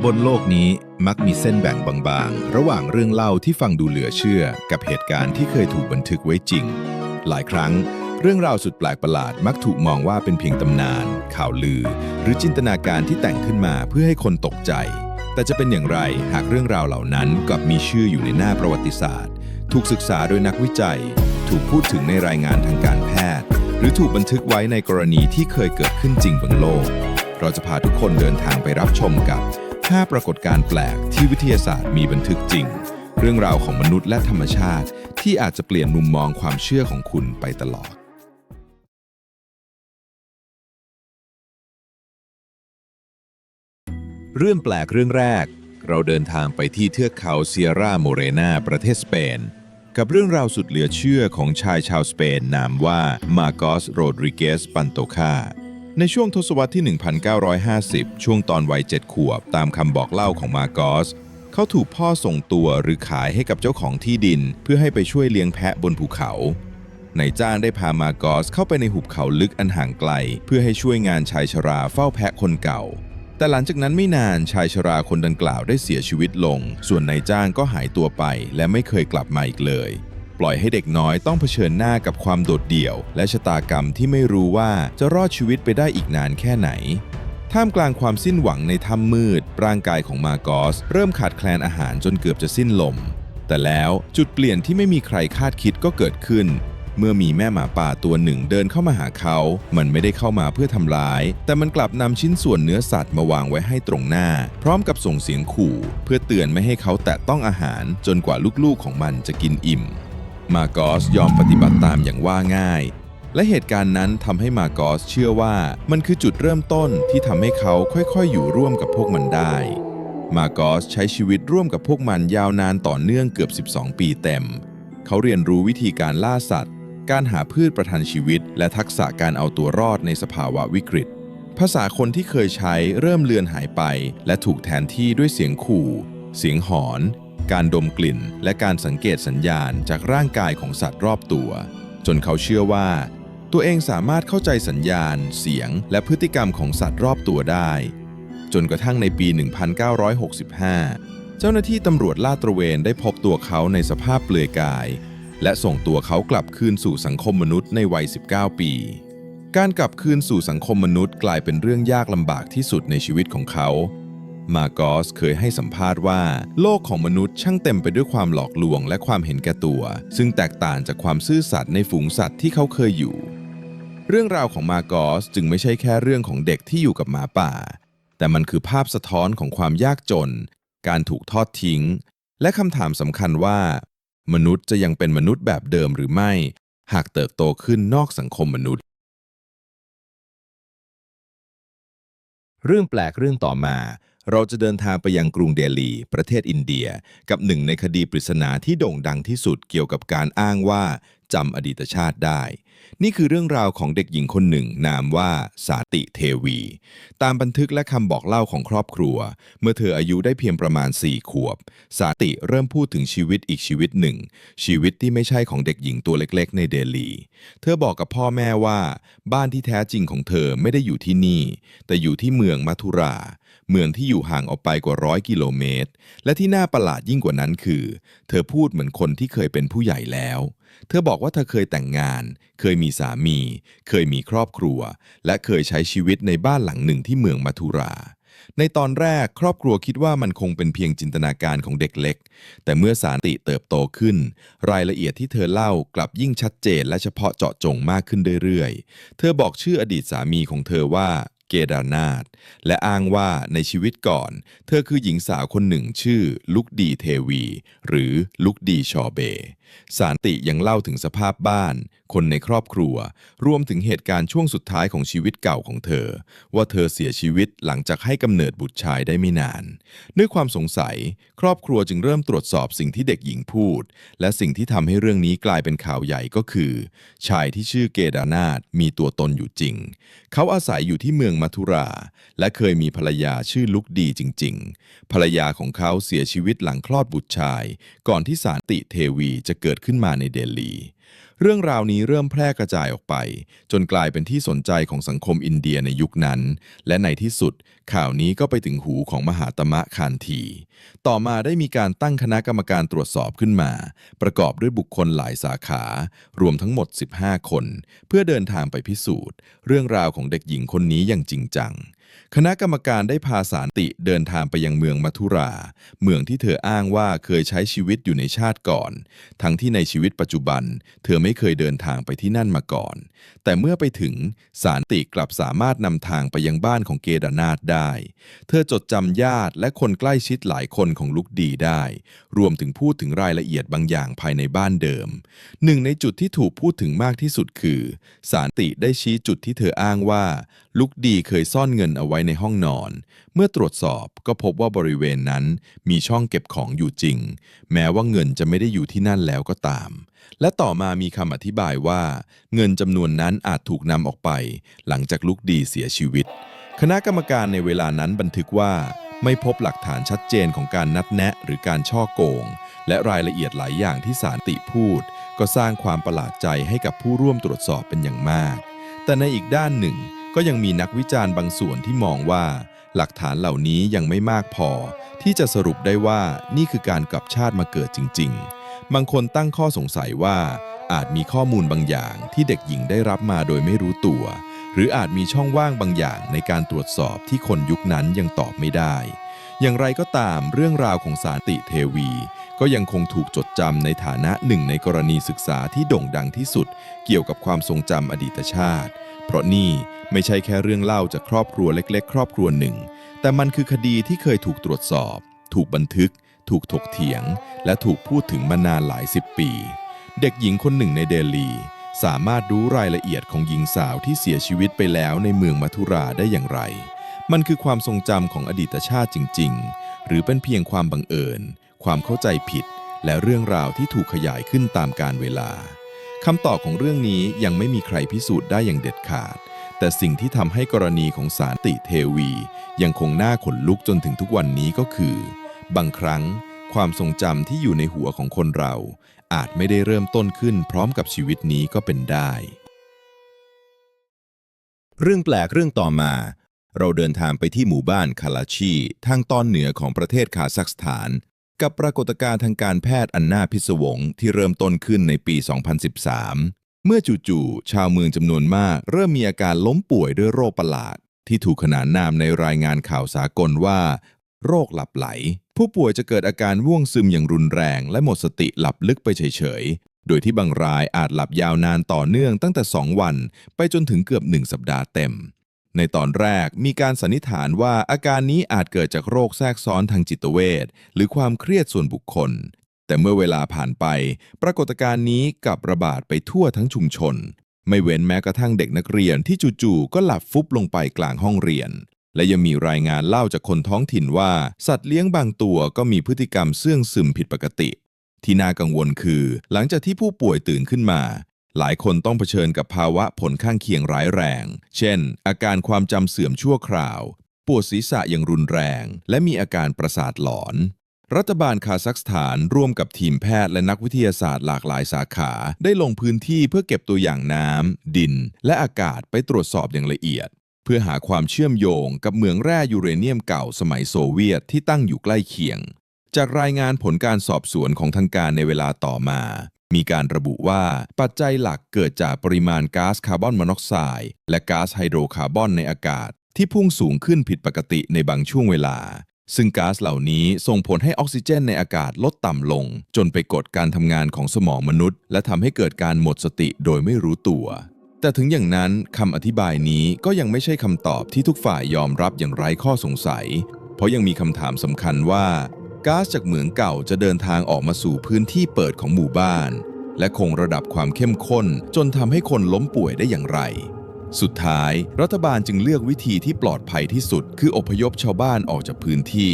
บนโลกนี้มักมีเส้นแบ่งบางๆระหว่างเรื่องเล่าที่ฟังดูเหลือเชื่อกับเหตุการณ์ที่เคยถูกบันทึกไว้จริงหลายครั้งเรื่องราวสุดแปลกประหลาดมักถูกมองว่าเป็นเพียงตำนานข่าวลือหรือจินตนาการที่แต่งขึ้นมาเพื่อให้คนตกใจแต่จะเป็นอย่างไรหากเรื่องราวเหล่านั้นกลับมีชื่ออยู่ในหน้าประวัติศาสตร์ถูกศึกษาโดยนักวิจัยถูกพูดถึงในรายงานทางการแพทย์หรือถูกบันทึกไว้ในกรณีที่เคยเกิดขึ้นจริงบนโลกเราจะพาทุกคนเดินทางไปรับชมกับ5 ปรากฏการณ์แปลกที่วิทยาศาสตร์มีบันทึกจริงเรื่องราวของมนุษย์และธรรมชาติที่อาจจะเปลี่ยนมุมมองความเชื่อของคุณไปตลอดเรื่องแปลกเรื่องแรกเราเดินทางไปที่เทือกเขาเซียร่าโมเรนาประเทศสเปนกับเรื่องราวสุดเหลือเชื่อของชายชาวสเปนนามว่ามาโกสโรดริเกสปันโตคาในช่วงทศวรรษที่ 1950 ช่วงตอนวัย 7 ขวบตามคำบอกเล่าของมาโกสเขาถูกพ่อส่งตัวหรือขายให้กับเจ้าของที่ดินเพื่อให้ไปช่วยเลี้ยงแพะบนภูเขานายจ้างได้พามาโกสเข้าไปในหุบเขาลึกอันห่างไกลเพื่อให้ช่วยงานชายชราเฝ้าแพะคนเก่าแต่หลังจากนั้นไม่นานชายชราคนดังกล่าวได้เสียชีวิตลงส่วนนายจ้างก็หายตัวไปและไม่เคยกลับมาอีกเลยปล่อยให้เด็กน้อยต้องเผชิญหน้ากับความโดดเดี่ยวและชะตากรรมที่ไม่รู้ว่าจะรอดชีวิตไปได้อีกนานแค่ไหนท่ามกลางความสิ้นหวังในถ้ำมืดร่างกายของมาโกสเริ่มขาดแคลนอาหารจนเกือบจะสิ้นลมแต่แล้วจุดเปลี่ยนที่ไม่มีใครคาดคิดก็เกิดขึ้นเมื่อมีแม่หมาป่าตัวหนึ่งเดินเข้ามาหาเขามันไม่ได้เข้ามาเพื่อทำร้ายแต่มันกลับนำชิ้นส่วนเนื้อสัตว์มาวางไว้ให้ตรงหน้าพร้อมกับส่งเสียงขู่เพื่อเตือนไม่ให้เขาแตะต้องอาหารจนกว่าลูกๆของมันจะกินอิ่มมาโกสยอมปฏิบัติตามอย่างว่าง่ายและเหตุการณ์นั้นทำให้มาโกสเชื่อว่ามันคือจุดเริ่มต้นที่ทำให้เขาค่อยๆอยู่ร่วมกับพวกมันได้มาโกสใช้ชีวิตร่วมกับพวกมันยาวนานต่อเนื่องเกือบ12 ปีเต็มเขาเรียนรู้วิธีการล่าสัตว์การหาพืชประทังชีวิตและทักษะการเอาตัวรอดในสภาวะวิกฤตภาษาคนที่เคยใช้เริ่มเลือนหายไปและถูกแทนที่ด้วยเสียงขู่เสียงหอนการดมกลิ่นและการสังเกตสัญญาณจากร่างกายของสัตว์รอบตัวจนเขาเชื่อว่าตัวเองสามารถเข้าใจสัญญาณเสียงและพฤติกรรมของสัตว์รอบตัวได้จนกระทั่งในปี 1965 เจ้าหน้าที่ตำรวจลาดตระเวนได้พบตัวเขาในสภาพเปลือยกายและส่งตัวเขากลับคืนสู่สังคมมนุษย์ในวัย 19 ปี การกลับคืนสู่สังคมมนุษย์กลายเป็นเรื่องยากลำบากที่สุดในชีวิตของเขามาโกสเคยให้สัมภาษณ์ว่าโลกของมนุษย์ช่างเต็มไปด้วยความหลอกลวงและความเห็นแก่ตัวซึ่งแตกต่างจากความซื่อสัตย์ในฝูงสัตว์ที่เขาเคยอยู่เรื่องราวของมาโกสจึงไม่ใช่แค่เรื่องของเด็กที่อยู่กับหมาป่าแต่มันคือภาพสะท้อนของความยากจนการถูกทอดทิ้งและคำถามสำคัญว่ามนุษย์จะยังเป็นมนุษย์แบบเดิมหรือไม่หากเติบโตขึ้นนอกสังคมมนุษย์เรื่องแปลกเรื่องต่อมาเราจะเดินทางไปยังกรุงเดลีประเทศอินเดียกับหนึ่งในคดีปริศนาที่โด่งดังที่สุดเกี่ยวกับการอ้างว่าจำอดีตชาติได้นี่คือเรื่องราวของเด็กหญิงคนหนึ่งนามว่าสาติเทวีตามบันทึกและคำบอกเล่าของครอบครัวเมื่อเธออายุได้เพียงประมาณ4 ขวบสาติเริ่มพูดถึงชีวิตอีกชีวิตหนึ่งชีวิตที่ไม่ใช่ของเด็กหญิงตัวเล็กๆในเดลีเธอบอกกับพ่อแม่ว่าบ้านที่แท้จริงของเธอไม่ได้อยู่ที่นี่แต่อยู่ที่เมืองมัทุราเมืองที่อยู่ห่างออกไปกว่า100 กิโลเมตรและที่น่าประหลาดยิ่งกว่านั้นคือเธอพูดเหมือนคนที่เคยเป็นผู้ใหญ่แล้วเธอบอกว่าเธอเคยแต่งงานเคยมีสามีเคยมีครอบครัวและเคยใช้ชีวิตในบ้านหลังหนึ่งที่เมืองมัทุราในตอนแรกครอบครัวคิดว่ามันคงเป็นเพียงจินตนาการของเด็กเล็กแต่เมื่อสาติเติบโตขึ้นรายละเอียดที่เธอเล่ากลับยิ่งชัดเจนและเฉพาะเจาะจงมากขึ้นเรื่อยๆเธอบอกชื่ออดีตสามีของเธอว่าเกดานาถและอ้างว่าในชีวิตก่อนเธอคือหญิงสาวคนหนึ่งชื่อลุกดีเทวีหรือลุกดีชอเบสาติยังเล่าถึงสภาพบ้านคนในครอบครัวรวมถึงเหตุการณ์ช่วงสุดท้ายของชีวิตเก่าของเธอว่าเธอเสียชีวิตหลังจากให้กำเนิดบุตรชายได้ไม่นานด้วยความสงสัยครอบครัวจึงเริ่มตรวจสอบสิ่งที่เด็กหญิงพูดและสิ่งที่ทำให้เรื่องนี้กลายเป็นข่าวใหญ่ก็คือชายที่ชื่อเกดานาถมีตัวตนอยู่จริงเขาอาศัยอยู่ที่เมืองมัทุราและเคยมีภรรยาชื่อลุกดีจริงๆภรรยาของเขาเสียชีวิตหลังคลอดบุตรชายก่อนที่สาติเทวีจะเกิดขึ้นมาในเดลี เรื่องราวนี้เริ่มแพร่กระจายออกไปจนกลายเป็นที่สนใจของสังคมอินเดียในยุคนั้นและในที่สุดข่าวนี้ก็ไปถึงหูของมหาตมะคานธีต่อมาได้มีการตั้งคณะกรรมการตรวจสอบขึ้นมาประกอบด้วยบุคคลหลายสาขารวมทั้งหมด15คนเพื่อเดินทางไปพิสูจน์เรื่องราวของเด็กหญิงคนนี้อย่างจริงจังคณะกรรมการได้พาสานติเดินทางไปยังเมืองมัทุราเมืองที่เธออ้างว่าเคยใช้ชีวิตอยู่ในชาติก่อนทั้งที่ในชีวิตปัจจุบันเธอไม่เคยเดินทางไปที่นั่นมาก่อนแต่เมื่อไปถึงสานติกลับสามารถนำทางไปยังบ้านของเกดานาถได้เธอจดจำญาติและคนใกล้ชิดหลายคนของลุกดีได้รวมถึงพูดถึงรายละเอียดบางอย่างภายในบ้านเดิมหนึ่งในจุดที่ถูกพูดถึงมากที่สุดคือสานติได้ชี้จุดที่เธออ้างว่าลุกดีเคยซ่อนเงินเอาไว้ในห้องนอนเมื่อตรวจสอบก็พบว่าบริเวณนั้นมีช่องเก็บของอยู่จริงแม้ว่าเงินจะไม่ได้อยู่ที่นั่นแล้วก็ตามและต่อมามีคำอธิบายว่าเงินจำนวนนั้นอาจถูกนำออกไปหลังจากลุกดีเสียชีวิตคณะกรรมการในเวลานั้นบันทึกว่าไม่พบหลักฐานชัดเจนของการนัดแนะหรือการฉ้อโกงและรายละเอียดหลายอย่างที่สานติพูดก็สร้างความประหลาดใจให้กับผู้ร่วมตรวจสอบเป็นอย่างมากแต่ในอีกด้านหนึ่งก็ยังมีนักวิจารณ์บางส่วนที่มองว่าหลักฐานเหล่านี้ยังไม่มากพอที่จะสรุปได้ว่านี่คือการกลับชาติมาเกิดจริงๆบางคนตั้งข้อสงสัยว่าอาจมีข้อมูลบางอย่างที่เด็กหญิงได้รับมาโดยไม่รู้ตัวหรืออาจมีช่องว่างบางอย่างในการตรวจสอบที่คนยุคนั้นยังตอบไม่ได้อย่างไรก็ตามเรื่องราวของสานติเทวีก็ยังคงถูกจดจำในฐานะหนึ่งในกรณีศึกษาที่โด่งดังที่สุดเกี่ยวกับความทรงจำอดีตชาติเพราะนี่ไม่ใช่แค่เรื่องเล่าจากครอบครัวเล็กๆครอบครัวหนึ่งแต่มันคือคดีที่เคยถูกตรวจสอบถูกบันทึกถูกถกเถียงและถูกพูดถึงมานานหลายสิบปีเด็กหญิงคนหนึ่งในเดลีสามารถรู้รายละเอียดของหญิงสาวที่เสียชีวิตไปแล้วในเมืองมัทุราได้อย่างไรมันคือความทรงจำของอดีตชาติจริงๆหรือเป็นเพียงความบังเอิญความเข้าใจผิดและเรื่องราวที่ถูกขยายขึ้นตามกาลเวลาคำตอบของเรื่องนี้ยังไม่มีใครพิสูจน์ได้อย่างเด็ดขาดแต่สิ่งที่ทำให้กรณีของสานติเทวียังคงน่าขนลุกจนถึงทุกวันนี้ก็คือบางครั้งความทรงจำที่อยู่ในหัวของคนเราอาจไม่ได้เริ่มต้นขึ้นพร้อมกับชีวิตนี้ก็เป็นได้เรื่องแปลกเรื่องต่อมาเราเดินทางไปที่หมู่บ้านคาลาชีทางตอนเหนือของประเทศคาซัคสถานกับปรากฏการณ์ทางการแพทย์อันน่าพิศวงที่เริ่มต้นขึ้นในปี 2013 เมื่อจู่ๆชาวเมืองจำนวนมากเริ่มมีอาการล้มป่วยด้วยโรคประหลาดที่ถูกขนานนามในรายงานข่าวสากลว่าโรคหลับไหลผู้ป่วยจะเกิดอาการง่วงซึมอย่างรุนแรงและหมดสติหลับลึกไปเฉยๆโดยที่บางรายอาจหลับยาวนานต่อเนื่องตั้งแต่2 วันไปจนถึงเกือบ1 สัปดาห์เต็มในตอนแรกมีการสันนิษฐานว่าอาการนี้อาจเกิดจากโรคแทรกซ้อนทางจิตเวชหรือความเครียดส่วนบุคคลแต่เมื่อเวลาผ่านไปปรากฏการณ์นี้กลับระบาดไปทั่วทั้งชุมชนไม่เว้นแม้กระทั่งเด็กนักเรียนที่จู่ๆก็หลับฟุบลงไปกลางห้องเรียนและยังมีรายงานเล่าจากคนท้องถิ่นว่าสัตว์เลี้ยงบางตัวก็มีพฤติกรรมเสื่องซึมผิดปกติที่น่ากังวลคือหลังจากที่ผู้ป่วยตื่นขึ้นมาหลายคนต้องเผชิญกับภาวะผลข้างเคียงร้ายแรงเช่นอาการความจำเสื่อมชั่วคราวปวดศีรษะอย่างรุนแรงและมีอาการประสาทหลอนรัฐบาลคาซัคสถานร่วมกับทีมแพทย์และนักวิทยาศาสตร์หลากหลายสาขาได้ลงพื้นที่เพื่อเก็บตัวอย่างน้ำดินและอากาศไปตรวจสอบอย่างละเอียดเพื่อหาความเชื่อมโยงกับเหมืองแร่ยูเรเนียมเก่าสมัยโซเวียตที่ตั้งอยู่ใกล้เคียงจากรายงานผลการสอบสวนของทางการในเวลาต่อมามีการระบุว่าปัจจัยหลักเกิดจากปริมาณก๊าซคาร์บอนมอนอกไซด์และก๊าซไฮโดรคาร์บอนในอากาศที่พุ่งสูงขึ้นผิดปกติในบางช่วงเวลาซึ่งก๊าซเหล่านี้ส่งผลให้ออกซิเจนในอากาศลดต่ำลงจนไปกดการทำงานของสมองมนุษย์และทำให้เกิดการหมดสติโดยไม่รู้ตัวแต่ถึงอย่างนั้นคำอธิบายนี้ก็ยังไม่ใช่คำตอบที่ทุกฝ่ายยอมรับอย่างไร้ข้อสงสัยเพราะยังมีคำถามสำคัญว่าก๊าซจากเหมืองเก่าจะเดินทางออกมาสู่พื้นที่เปิดของหมู่บ้านและคงระดับความเข้มข้นจนทำให้คนล้มป่วยได้อย่างไรสุดท้ายรัฐบาลจึงเลือกวิธีที่ปลอดภัยที่สุดคืออพยพชาวบ้านออกจากพื้นที่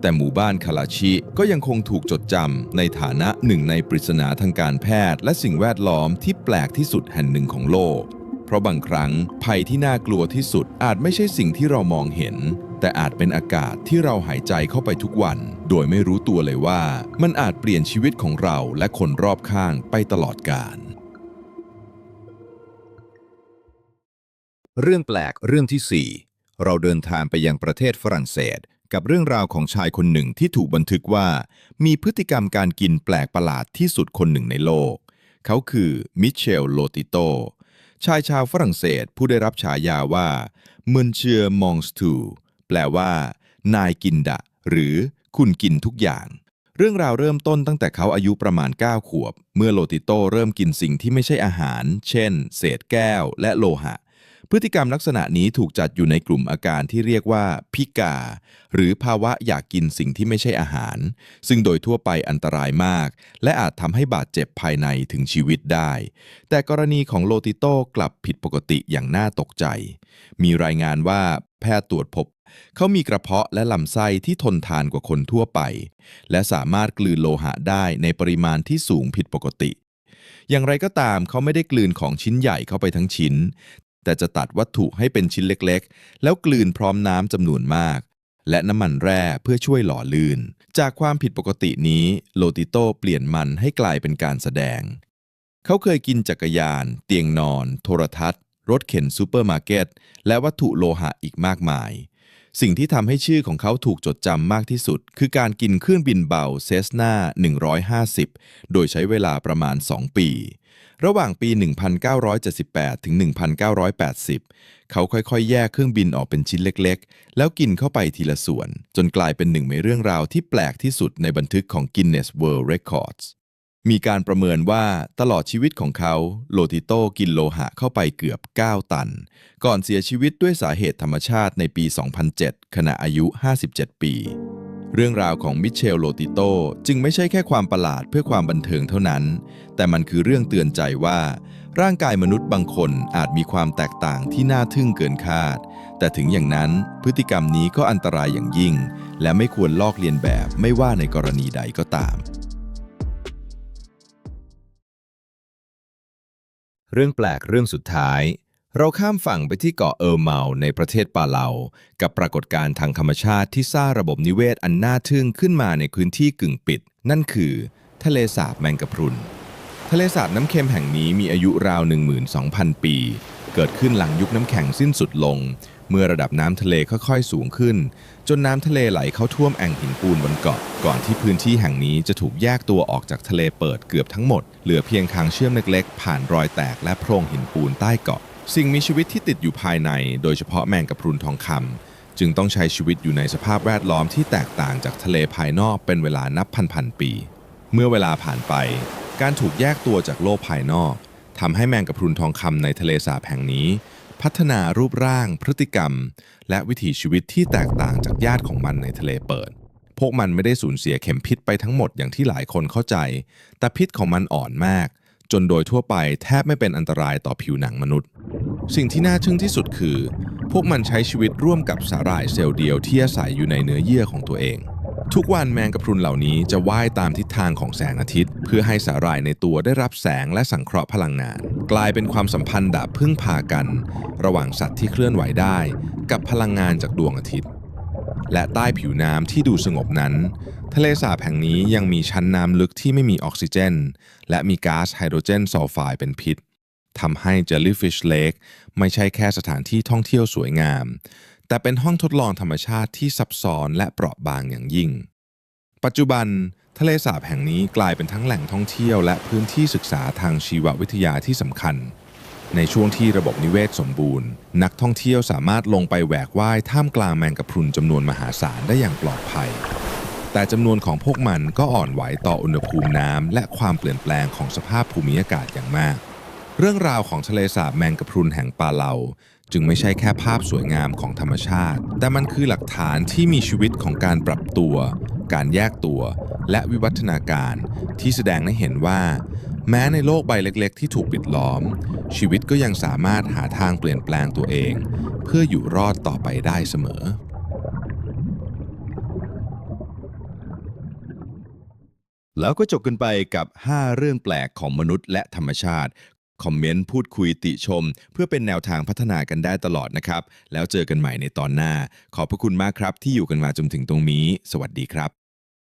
แต่หมู่บ้านคาลาชิก็ยังคงถูกจดจำในฐานะหนึ่งในปริศนาทางการแพทย์และสิ่งแวดล้อมที่แปลกที่สุดแห่งหนึ่งของโลกเพราะบางครั้งภัยที่น่ากลัวที่สุดอาจไม่ใช่สิ่งที่เรามองเห็นแต่อาจเป็นอากาศที่เราหายใจเข้าไปทุกวันโดยไม่รู้ตัวเลยว่ามันอาจเปลี่ยนชีวิตของเราและคนรอบข้างไปตลอดกาล เรื่องแปลกเรื่องที่ 4เราเดินทางไปยังประเทศฝรั่งเศสกับเรื่องราวของชายคนหนึ่งที่ถูกบันทึกว่ามีพฤติกรรมการกินแปลกประหลาดที่สุดคนหนึ่งในโลกเขาคือมิเชลโลติโตชายชาวฝรั่งเศสผู้ได้รับฉายาว่ามึนเชือมองสตูแปลว่านายกินดะหรือคุณกินทุกอย่างเรื่องราวเริ่มต้นตั้งแต่เขาอายุประมาณ9 ขวบเมื่อโลติโตเริ่มกินสิ่งที่ไม่ใช่อาหารเช่นเศษแก้วและโลหะพฤติกรรมลักษณะนี้ถูกจัดอยู่ในกลุ่มอาการที่เรียกว่าพิกาหรือภาวะอยากกินสิ่งที่ไม่ใช่อาหารซึ่งโดยทั่วไปอันตรายมากและอาจทำให้บาดเจ็บภายในถึงชีวิตได้แต่กรณีของโลติโตกลับผิดปกติอย่างน่าตกใจมีรายงานว่าแพทย์ตรวจพบเขามีกระเพาะและลำไส้ที่ทนทานกว่าคนทั่วไปและสามารถกลืนโลหะได้ในปริมาณที่สูงผิดปกติอย่างไรก็ตามเขาไม่ได้กลืนของชิ้นใหญ่เข้าไปทั้งชิ้นแต่จะตัดวัตถุให้เป็นชิ้นเล็กๆแล้วกลืนพร้อมน้ำจำนวนมากและน้ำมันแร่เพื่อช่วยหล่อลื่นจากความผิดปกตินี้โลติโตเปลี่ยนมันให้กลายเป็นการแสดงเขาเคยกินจักรยานเตียงนอนโทรทัศน์รถเข็นซูเปอร์มาร์เก็ตและวัตถุโลหะอีกมากมายสิ่งที่ทำให้ชื่อของเขาถูกจดจำมากที่สุดคือการกินเครื่องบินเบาเซสนา150โดยใช้เวลาประมาณ2 ปีระหว่างปี 1978 ถึง 1980 เขาค่อยๆ แยกเครื่องบินออกเป็นชิ้นเล็กๆ แล้วกินเข้าไปทีละส่วน จนกลายเป็นหนึ่งในเรื่องราวที่แปลกที่สุดในบันทึกของ Guinness World Records มีการประเมินว่าตลอดชีวิตของเขาโลติโตกินโลหะเข้าไปเกือบ 9 ตัน ก่อนเสียชีวิตด้วยสาเหตุธรรมชาติในปี 2007 ขณะอายุ 57 ปี เรื่องราวของมิเชลโลติโตจึงไม่ใช่แค่ความประหลาดเพื่อความบันเทิงเท่านั้นแต่มันคือเรื่องเตือนใจว่าร่างกายมนุษย์บางคนอาจมีความแตกต่างที่น่าทึ่งเกินคาดแต่ถึงอย่างนั้นพฤติกรรมนี้ก็อันตรายอย่างยิ่งและไม่ควรลอกเลียนแบบไม่ว่าในกรณีใดก็ตามเรื่องแปลกเรื่องสุดท้ายเราข้ามฝั่งไปที่เกาะเออร์เมาในประเทศปาเลากับปรากฏการณ์ทางธรรมชาติที่สร้างระบบนิเวศอันน่าทึ่งขึ้นมาในพื้นที่กึ่งปิดนั่นคือทะเลสาบแมงกะพรุนทะเลสาบน้ำเค็มแห่งนี้มีอายุราว 12,000 ปีเกิดขึ้นหลังยุคน้ำแข็งสิ้นสุดลงเมื่อระดับน้ำทะเลค่อยๆสูงขึ้นจนน้ำทะเลไหลเข้าท่วมแอ่งหินปูนบนเกาะก่อนที่พื้นที่แห่งนี้จะถูกแยกตัวออกจากทะเลเปิดเกือบทั้งหมดเหลือเพียงทางเชื่อมเล็กๆผ่านรอยแตกและโพรงหินปูนใต้เกาะสิ่งมีชีวิตที่ติดอยู่ภายในโดยเฉพาะแมงกะพรุนทองคำจึงต้องใช้ชีวิตอยู่ในสภาพแวดล้อมที่แตกต่างจากทะเลภายนอกเป็นเวลานับพันๆปีเมื่อเวลาผ่านไปการถูกแยกตัวจากโลกภายนอกทำให้แมงกะพรุนทองคำในทะเลสาบแห่งนี้พัฒนารูปร่างพฤติกรรมและวิถีชีวิตที่แตกต่างจากญาติของมันในทะเลเปิดพวกมันไม่ได้สูญเสียเข็มพิษไปทั้งหมดอย่างที่หลายคนเข้าใจแต่พิษของมันอ่อนมากจนโดยทั่วไปแทบไม่เป็นอันตรายต่อผิวหนังมนุษย์สิ่งที่น่าทึ่งที่สุดคือพวกมันใช้ชีวิตร่วมกับสาหร่ายเซลล์เดียวที่อาศัยอยู่ในเนื้อเยื่อของตัวเองทุกวันแมงกะพรุนเหล่านี้จะว่ายตามทิศทางของแสงอาทิตย์เพื่อให้สาหร่ายในตัวได้รับแสงและสังเคราะห์พลังงานกลายเป็นความสัมพันธ์แบบพึ่งพากันระหว่างสัตว์ที่เคลื่อนไหวได้กับพลังงานจากดวงอาทิตย์และใต้ผิวน้ำที่ดูสงบนั้นทะเลสาบแห่งนี้ยังมีชั้นน้ำลึกที่ไม่มีออกซิเจนและมีก๊าซไฮโดรเจนซัลไฟด์เป็นพิษทำให้ Jellyfish Lake ไม่ใช่แค่สถานที่ท่องเที่ยวสวยงามแต่เป็นห้องทดลองธรรมชาติที่ซับซ้อนและเปราะบางอย่างยิ่งปัจจุบันทะเลสาบแห่งนี้กลายเป็นทั้งแหล่งท่องเที่ยวและพื้นที่ศึกษาทางชีววิทยาที่สำคัญในช่วงที่ระบบนิเวศสมบูรณ์นักท่องเที่ยวสามารถลงไปแหวกว่ายท่ามกลางแมงกะพรุนจำนวนมหาศาลได้อย่างปลอดภัยแต่จำนวนของพวกมันก็อ่อนไหวต่ออุณหภูมิน้ำและความเปลี่ยนแปลงของสภาพภูมิอากาศอย่างมากเรื่องราวของทะเลสาบแมงกะพรุนแห่งปาเลาจึงไม่ใช่แค่ภาพสวยงามของธรรมชาติแต่มันคือหลักฐานที่มีชีวิตของการปรับตัวการแยกตัวและวิวัฒนาการที่แสดงให้เห็นว่าแม้ในโลกใบเล็กๆที่ถูกปิดล้อมชีวิตก็ยังสามารถหาทางเปลี่ยนแปลงตัวเองเพื่ออยู่รอดต่อไปได้เสมอแล้วก็จบกันไปกับ 5 เรื่องแปลกของมนุษย์และธรรมชาติคอมเมนต์พูดคุยติชมเพื่อเป็นแนวทางพัฒนากันได้ตลอดนะครับแล้วเจอกันใหม่ในตอนหน้าขอบพระคุณมากครับที่อยู่กันมาจนถึงตรงนี้สวัสดีครับ